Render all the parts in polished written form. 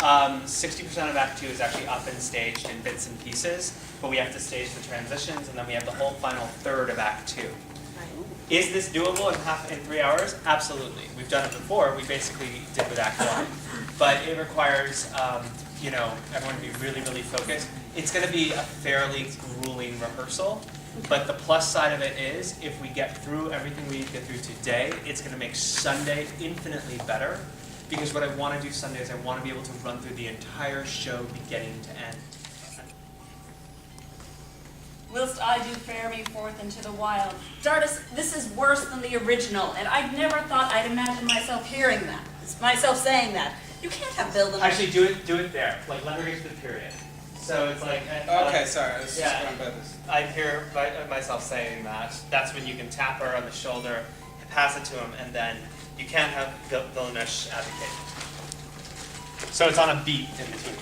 60% of Act 2 is actually up and staged in bits and pieces, but we have to stage the transitions, and then we have the whole final third of Act 2. Is this doable in 3 hours? Absolutely. We've done it before. We basically did with Act 1. But it requires everyone to be really, really focused. It's going to be a fairly grueling rehearsal, but the plus side of it is if we get through everything we need to get through today, it's going to make Sunday infinitely better, because what I want to do Sunday is I want to be able to run through the entire show beginning to end. Whilst I do fare me forth into the wild. Dardis, this is worse than the original, and I never thought I'd imagine myself hearing that, myself saying that. You can't have Bill the... Actually, do it there. Like, let her get to the period. So it's like... okay, sorry, I was just going by this. I hear myself saying that. That's when you can tap her on the shoulder, pass it to him, and then you can't have villainish advocate. So it's on a beat in between.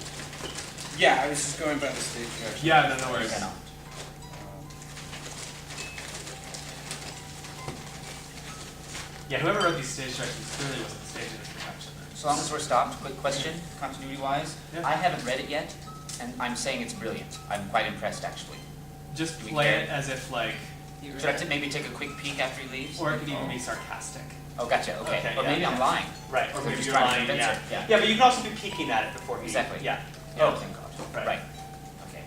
Yeah, I was just going by the stage direction. Yeah, no worries. Yeah, whoever wrote these stage directions clearly wasn't staging this production. So long as we're stopped, quick question, continuity-wise. Yeah. I haven't read it yet, and I'm saying it's brilliant. I'm quite impressed, actually. Just play it as if, like... Should I maybe take a quick peek after he leaves? Or it could even be sarcastic. Oh, gotcha, okay. Or yeah, maybe I'm lying. Right, or So maybe just you're trying to lying, convince yeah. her. Yeah. Yeah, but you can also be peeking at it before he... Exactly. Yeah. Oh, thank God. Right. Okay.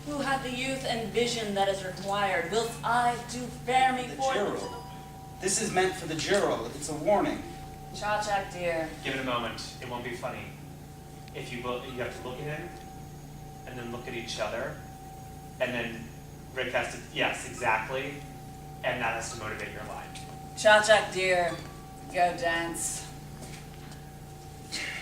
Who had the youth and vision that is required, whilst I do bear me The forth... Gerald. This is meant for the Gerald. It's a warning. Cha-chak, dear. Give it a moment. It won't be funny. If you have to look at him, and then look at each other, and then Rick has to, yes, exactly, and that has to motivate your line. Cha-chak, dear. Go dance.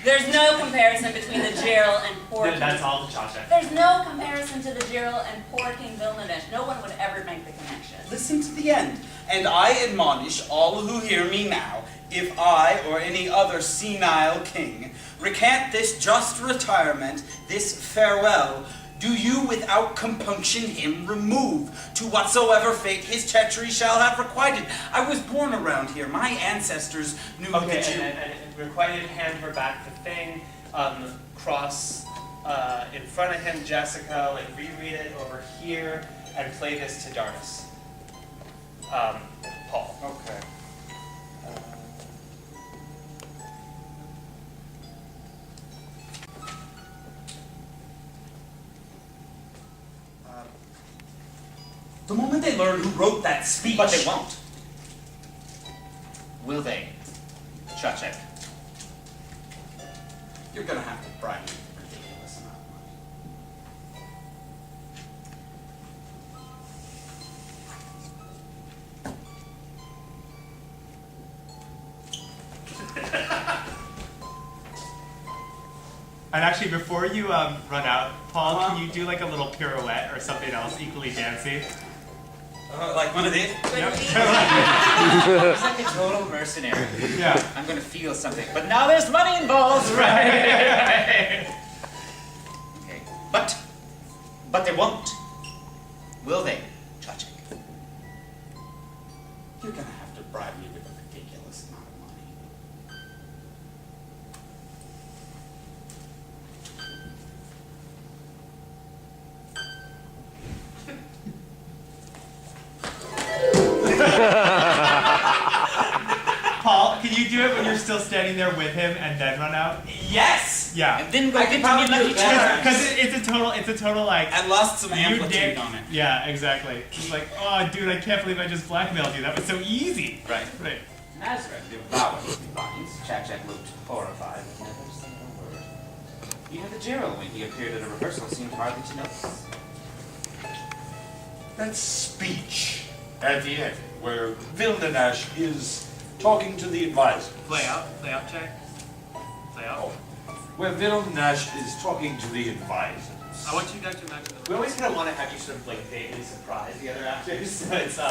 There's no comparison between the Gerald and poor King. That's all the cha-cha. There's no comparison to the Gerald and poor King Vilnish. No one would ever make the connection. Listen to the end. And I admonish all who hear me now, if I or any other senile king recant this just retirement, this farewell, do you without compunction him remove, to whatsoever fate his treachery shall have requited. I was born around here. My ancestors knew that you... and requited, hand her back the thing, cross in front of him, Jessica, like reread it over here, and play this to Dardis. Paul. Okay. The moment they learn who wrote that speech... But they won't. Will they? Cha-chak. You're gonna have to bribe me with a ridiculous amount of money. And actually, before you run out, Paul, can you do like a little pirouette or something else equally dancy? Like one of these? Yep. He's like a total mercenary. Yeah. I'm going to feel something. But now there's money involved! Right. Okay. But they won't. Will they? Cha-chak. You're gonna have to bribe me with a ridiculous amount of money. Paul, can you do it when you're still standing there with him and then run out? Yes! Yeah. And then go I get can to probably me lucky do that. charms. Because it's a total like... I lost some you amplitude did- on it. Yeah, exactly. It's like, oh dude, I can't believe I just blackmailed you. That was so easy. Right. Right. Nazareth devoured the lines. Cha-chak looked horrified, but never said a word. Even the Gerald, when he appeared at a rehearsal, seemed hardly to notice. That speech at the end, where Vildenash is talking to the advisor. Play out, check. Play out. Where Vildenash is talking to the advisors. I want you guys to imagine this. We always kind of want to have you sort of like vaguely surprise the other actors. So it's so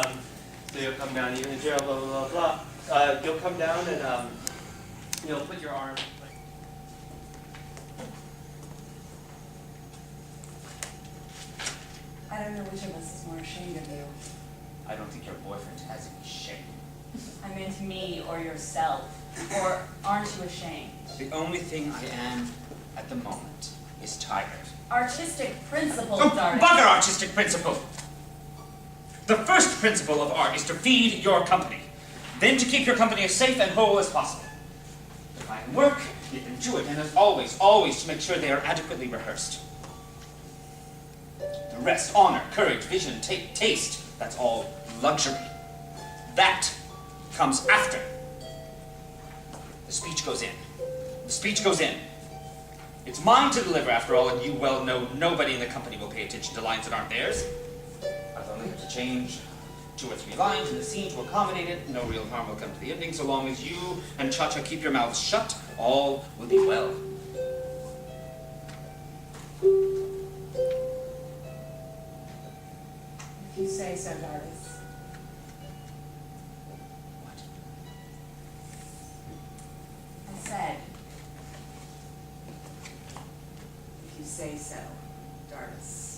you'll come down, you and Gerald, blah blah blah blah. You'll come down and you'll put your arm like. I don't know which of us is more ashamed of you. I don't think your boyfriend has any shame. I meant me or yourself. Or aren't you ashamed? The only thing I am at the moment is tired. Artistic principle, Oh, Dardis. bugger artistic principle! The first principle of art is to feed your company. Then to keep your company as safe and whole as possible. Define work, get them to it, and as always, always to make sure they are adequately rehearsed. The rest, honor, courage, vision, taste, that's all luxury. That comes after. The speech goes in. The speech goes in. It's mine to deliver, after all, and you well know nobody in the company will pay attention to lines that aren't theirs. I've only have to change 2 or 3 lines in the scene to accommodate it. No real harm will come to the ending, so long as you and Cha-Cha keep your mouths shut, all will be well. If you say so, Dardis. What? I said, if you say so, Dardis.